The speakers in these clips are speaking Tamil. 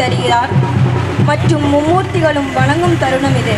தருகிறார் மற்றும் மும்மூர்த்திகளும் வணங்கும் தருணம் இது.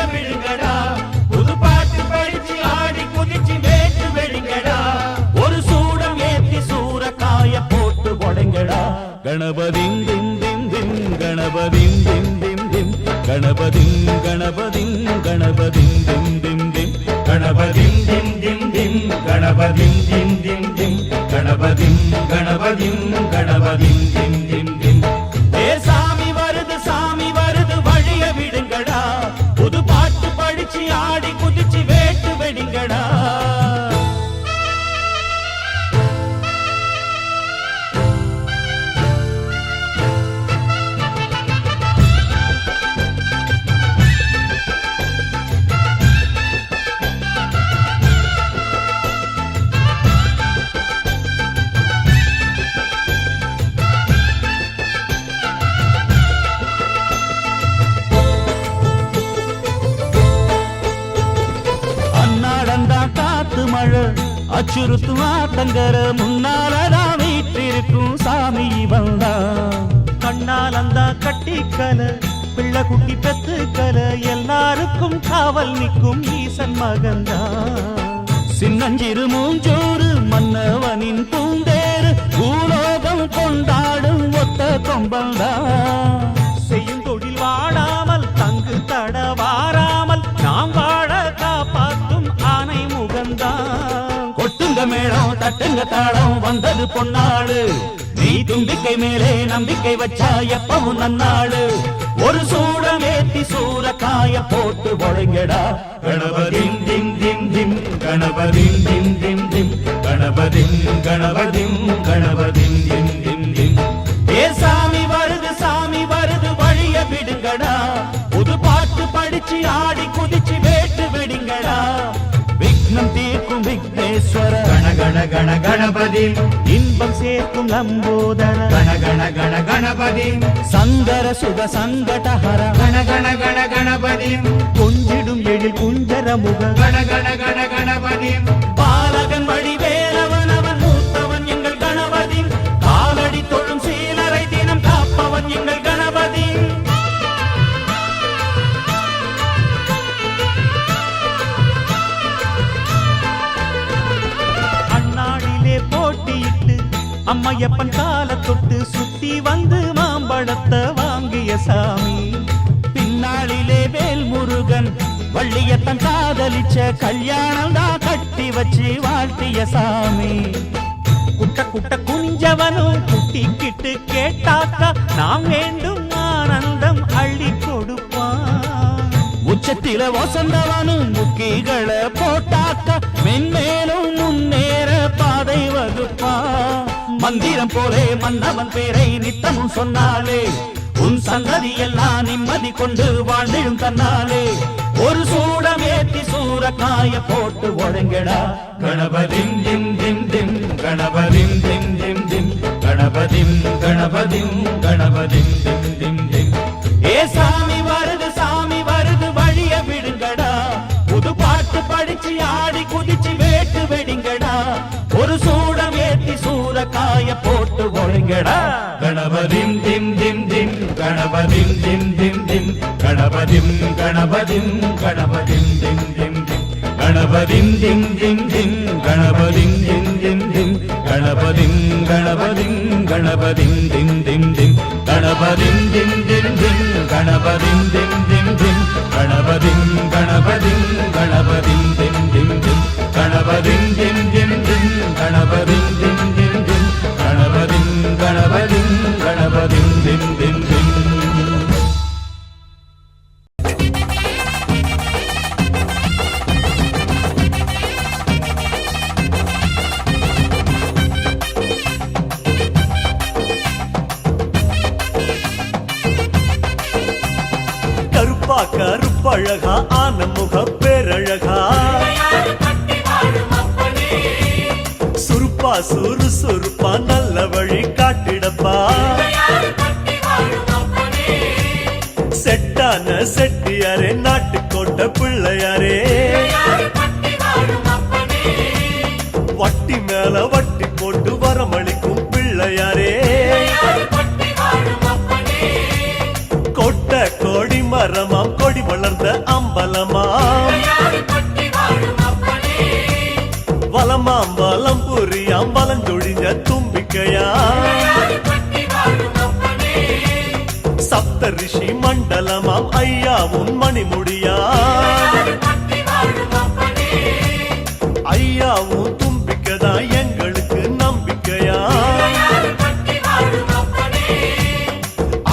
விடுங்கடா, புது பாட்டு படிச்சு ஆடி குதிச்சு வேட்டு வெடிங்கடா. கணபதிம் திம் திம் திம் கணபதிம் திம் திம் திம் கணபதிம் கணபதிம் கணபதிம் திம் திம் திம் கணபதிம் திம் திம் திம் கணபதிம் திம் திம் திம் கணபதிம் கணபதிம் கணபதிம் திம் திம் திம் ஏ சாமி வருது வழிய விடுங்கடா புது பாட்டு படிச்சு ஆடி குதிச்சு வேட்டு வெடிங்கடா அச்சுறுத்தும் ஆத்தங்கர முன்னாலதான் வீட்டிருக்கும் சாமி வந்தா கண்ணால் அந்த கட்டிக்கல பிள்ளை குட்டி பெத்துக்கல எல்லாருக்கும் காவல் நிற்கும் ஈசன் மகந்தா சின்னஞ்சிறு மூஞ்சோறு மன்னவனின் பூந்தேறு பூலோகம் கொண்டாடும் ஒத்த கொம்பந்தா செய்யும் தொழில் வாடாமல் தங்கு தட வாராமல் நாம் வாழ காப்பாற்றும் ஆனை முகந்தா கொட்டுங்க மேளம் தட்டுங்க தாளம் வந்தது பொன்னாடு நீ தும்பிக்கை மேலே நம்பிக்கை வச்சா எப்பவும் நன்னாடு ஒரு சூடம் ஏத்தி சூரக்காய போட்டு ஒழுங்கடா கணபதிம் திம் திம் திம் கணபதிம் திம் திம் திம் கணபதிம் கணபதிம் கணபதிம் திம் திம் திம் ஏ சாமி வருது வழிய விடுங்கடா புது பாட்டு படிச்சு ஆடி குதிச்சு வேட்டு வெடிங்கடா விக்னம் தீர்க்கும் விக்னேஸ்வர கண கண கண கணபதி இன்பம் சேர்க்கும் லம்போதர கண கண கண கணபதி சங்கர சுக சங்கடஹர கண கண கண கணபதி கொஞ்சிடும் எழில் குஞ்சர முக கண கண கண கணபதி பாலகன் வடிவேலவன் அவன் மூத்தவன் எங்கள் கணபதி காலடி தொழும் சீலரை தினம் காப்பவன் எங்கள் கணபதி அம்மையப்பன் கால தொட்டு சுத்தி வந்து மாம்பழத்தை வாங்கிய சாமி பின்னாளிலே வேல் முருகன் வள்ளியத்தன் காதலிச்ச கல்யாணம் தான் கட்டி வச்சு வாழ்த்திய சாமி குட்ட குட்ட குனிஞ்சவனும் குட்டிக்கிட்டு கேட்டாக்கா நாம் வேண்டும் ஆனந்தம் அள்ளி கொடுப்பான் உச்சத்தில வசந்தவனும் முக்கிகளை போட்டாக்கா மென்மேலும் முன்னேற பாதை வகுப்பான் மந்திரம் போலே மன்னவன் பேரை நித்தமும் சொன்னாலே உன் சந்ததி எல்லாம் நிம்மதி கொண்டு வாழ்ந்திடும் தன்னாலே ஒரு சூடம் ஏத்தி சூரக்காய போட்டு ஒழுங்கடா கணபதிம் திம் திம் திம் கணபதிம் திம் திம் திம் கணபதிம் கணபதிம் கணபதிம் திம் திம் திம் ஏ சாமி வருது வழிய விடுங்கடா புது பாட்டு படிச்சு ஆடி குதிச்சு வேட்டு வெடிங்கடா ஒரு சூடம் ஏத்தி சூரக்காய போட்டு ஒழுங்கடா கணபதிம் திம் திம் திம் கணபதிம் திம் திம் திம் கணபதிம் கணபதிம் கணபதிம் திம் திம் திம் கணபதிம் திம் திம் திம் கணபதிம் திம் திம் திம் கணபதிம் கணபதிம் கணபதிம் திம் திம் திம் கணபதிம் திம் திம் திம் கணபதிம் திம் திம் திம் கணபதிம் கணபதிம் கணபதிம் திம் திம் திம் கணபதிம் திம் திம் திம் கணபதிம் திம் திம் திம் கணபதிம் கணபதிம் கணபதிம் திம் திம் திம் கருப்பழகா ஆன முக பேரழகா சுருப்பா சுறுசுறுப்பா நல்ல வழி காட்டிடப்பா செட்டான செட்டியாரே நாட்டுக்கோட்ட பிள்ளையாரே வட்டி மேல வட்டி போட்டு வரமளிக்கும் பிள்ளையாரே கொட்ட கோடி மரமாம் கொடி வளர்ந்த அம்பலமாம் வலமாம் வலம் புரியாம் வலஞ்சொழிஞ்ச தும்பிக்கையா சப்த ரிஷி மண்டலமாம் ஐயா உன் மணிமுடியா ஐயா உன் தும்பிக்கதா எங்களுக்கு நம்பிக்கையா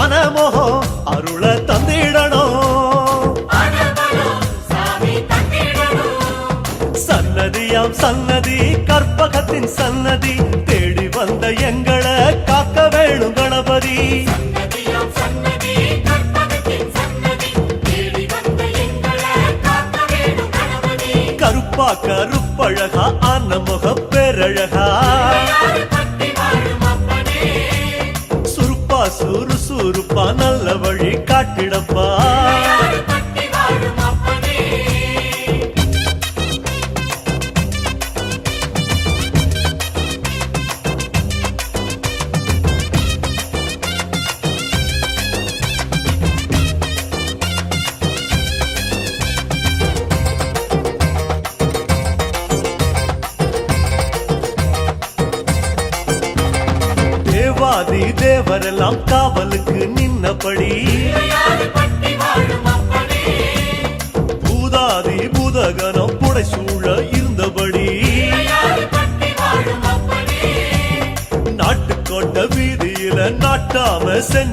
அனமோகோ அருள தந்திடணும் சன்னதியாம் சன்னதி கற்பகத்தின் சன்னதி தேடி வந்த எங்களை காக்க வேணும் கணபதி கருப்பா கருப்பழகா ஆனமுக பேரழகா சுருப்பா சுறுசுறுப்பா நல்ல வழி காட்டிடப்பா தேவாதி தேவரெல்லாம் காவலுக்கு நின்னபடி பூதாதி பூதகனம் புடைசூழ இருந்தபடி நாட்டுக்கோட்ட வீதியில நாட்டாம செஞ்ச